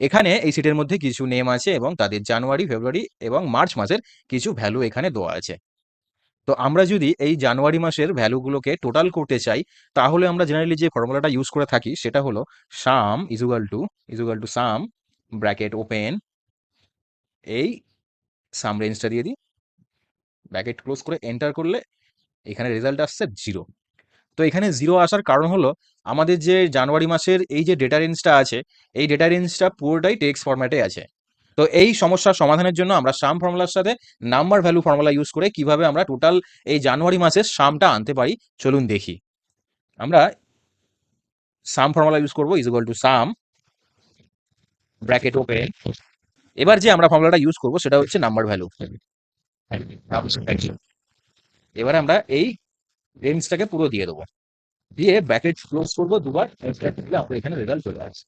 এখানে এই সিটের মধ্যে কিছু নেম আছে এবং তাদের জানুয়ারি, ফেব্রুয়ারি এবং মার্চ মাসের কিছু ভ্যালু এখানে দেওয়া আছে। তো আমরা যদি এই জানুয়ারি মাসের ভ্যালুগুলোকে টোটাল করতে চাই, তাহলে আমরা জেনারেলি যে ফর্মুলাটা ইউজ করে থাকি সেটা হলো সাম is equal to some bracket open, এই সাম রেঞ্জটা দিয়ে দিই, ব্র্যাকেট ক্লোজ করে এন্টার করলে এখানে রেজাল্ট আসছে 0। তো এখানে 0 আসার কারণ হলো আমাদের যে জানুয়ারি মাসের এই যে ডেটা রেঞ্জটা আছে, এই ডেটা রেঞ্জটা পুরোটাই টেক্সট ফরম্যাটে আছে। তো এই সমস্যার সমাধানের জন্য আমরা সাম ফর্মুলার সাথে নাম্বার ভ্যালু ফর্মুলা ইউজ করে কিভাবে আমরা টোটাল এই জানুয়ারি মাসের সামটা আনতে পারি চলুন দেখি। আমরা সাম ফর্মুলা ইউজ করব is equal to some bracket open. এবার যে আমরা ফর্মুলাটা ইউজ করব সেটা হচ্ছে নাম্বার ভ্যালু। এবারে আমরা এই রেঞ্জটাকে পুরো দিয়ে দেবো, দিয়ে ব্র্যাকেট ক্লোজ করবো দুবার, আমরা এখানে রেজাল্ট চলে আসছে।